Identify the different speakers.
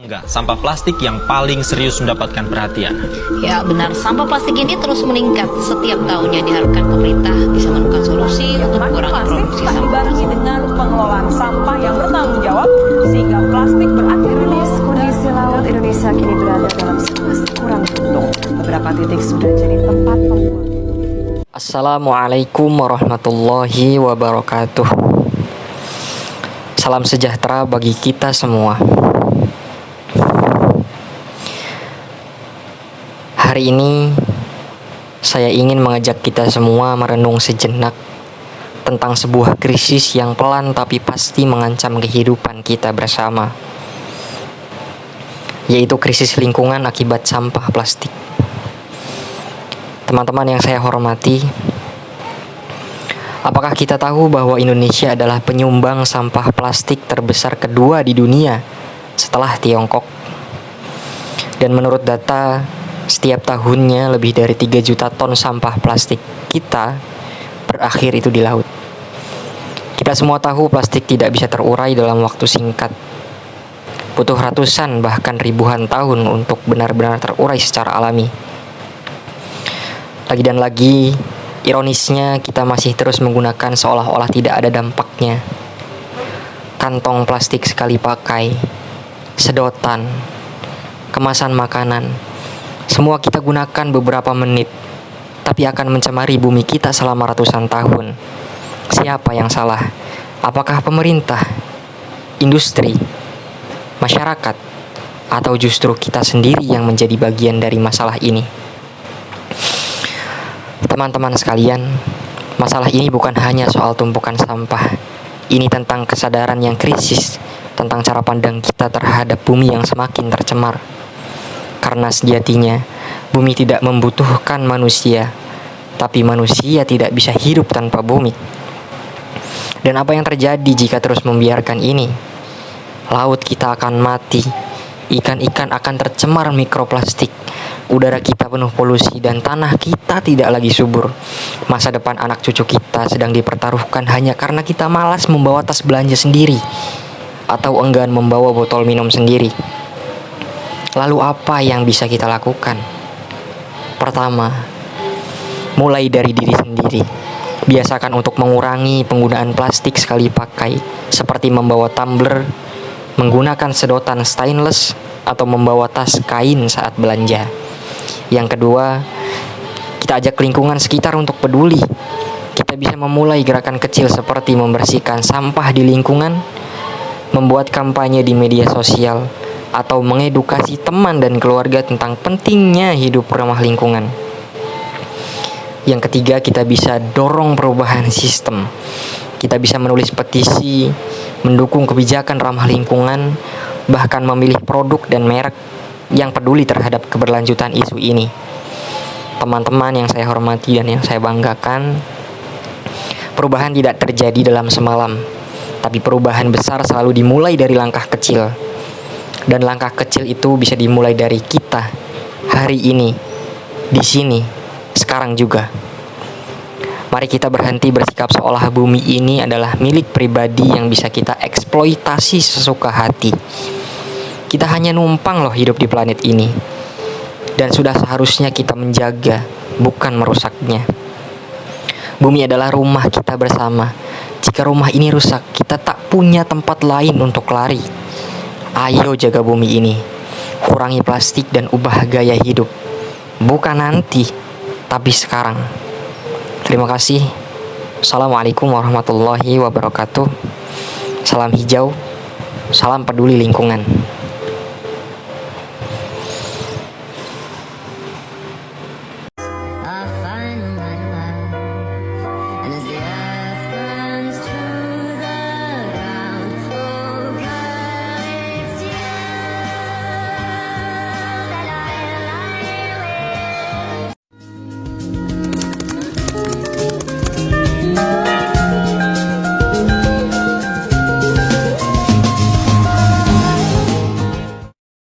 Speaker 1: Sampah plastik yang paling serius mendapatkan perhatian.
Speaker 2: Ya benar, sampah plastik ini terus meningkat setiap tahunnya. Diharapkan pemerintah bisa menemukan solusi untuk mengurangi produksi sampah
Speaker 3: dibarengi dengan pengelolaan sampah yang bertanggung jawab sehingga plastik berakhir rilis.
Speaker 4: Kondisi laut Indonesia kini berada dalam situasi kurang beruntung. Beberapa titik sudah jadi tempat pembuangan.
Speaker 5: Assalamualaikum warahmatullahi wabarakatuh. Salam sejahtera bagi kita semua. Hari ini saya ingin mengajak kita semua merenung sejenak tentang sebuah krisis yang pelan tapi pasti mengancam kehidupan kita bersama, yaitu krisis lingkungan akibat sampah plastik. Teman-teman yang saya hormati, apakah kita tahu bahwa Indonesia adalah penyumbang sampah plastik terbesar kedua di dunia setelah Tiongkok? Dan menurut data, setiap tahunnya lebih dari 3 juta ton sampah plastik kita berakhir itu di laut. Kita semua tahu plastik tidak bisa terurai dalam waktu singkat. Butuh ratusan bahkan ribuan tahun untuk benar-benar terurai secara alami. Lagi dan lagi, ironisnya kita masih terus menggunakan seolah-olah tidak ada dampaknya. Kantong plastik sekali pakai, sedotan, kemasan makanan, semua kita gunakan beberapa menit, tapi akan mencemari bumi kita selama ratusan tahun. Siapa yang salah? Apakah pemerintah, industri, masyarakat, atau justru kita sendiri yang menjadi bagian dari masalah ini? Teman-teman sekalian, masalah ini bukan hanya soal tumpukan sampah. Ini tentang kesadaran yang krisis, tentang cara pandang kita terhadap bumi yang semakin tercemar. Karena sejatinya, bumi tidak membutuhkan manusia, tapi manusia tidak bisa hidup tanpa bumi. Dan apa yang terjadi jika terus membiarkan ini? Laut kita akan mati, ikan-ikan akan tercemar mikroplastik, udara kita penuh polusi, dan tanah kita tidak lagi subur. Masa depan anak cucu kita sedang dipertaruhkan hanya karena kita malas membawa tas belanja sendiri, atau enggan membawa botol minum sendiri. Lalu apa yang bisa kita lakukan? Pertama, mulai dari diri sendiri. Biasakan untuk mengurangi penggunaan plastik sekali pakai, seperti membawa tumbler, menggunakan sedotan stainless, atau membawa tas kain saat belanja. Yang kedua, kita ajak lingkungan sekitar untuk peduli. Kita bisa memulai gerakan kecil seperti membersihkan sampah di lingkungan, membuat kampanye di media sosial, atau mengedukasi teman dan keluarga tentang pentingnya hidup ramah lingkungan. Yang ketiga, kita bisa dorong perubahan sistem. Kita bisa menulis petisi, mendukung kebijakan ramah lingkungan, bahkan memilih produk dan merek yang peduli terhadap keberlanjutan isu ini. Teman-teman yang saya hormati dan yang saya banggakan, perubahan tidak terjadi dalam semalam, tapi perubahan besar selalu dimulai dari langkah kecil. Dan langkah kecil itu bisa dimulai dari kita, hari ini, di sini, sekarang juga. Mari kita berhenti bersikap seolah bumi ini adalah milik pribadi yang bisa kita eksploitasi sesuka hati. Kita hanya numpang loh hidup di planet ini. Dan sudah seharusnya kita menjaga, bukan merusaknya. Bumi adalah rumah kita bersama. Jika rumah ini rusak, kita tak punya tempat lain untuk lari. Ayo jaga bumi ini. Kurangi plastik dan ubah gaya hidup. Bukan nanti, tapi sekarang. Terima kasih. Assalamualaikum warahmatullahi wabarakatuh. Salam hijau. Salam peduli lingkungan.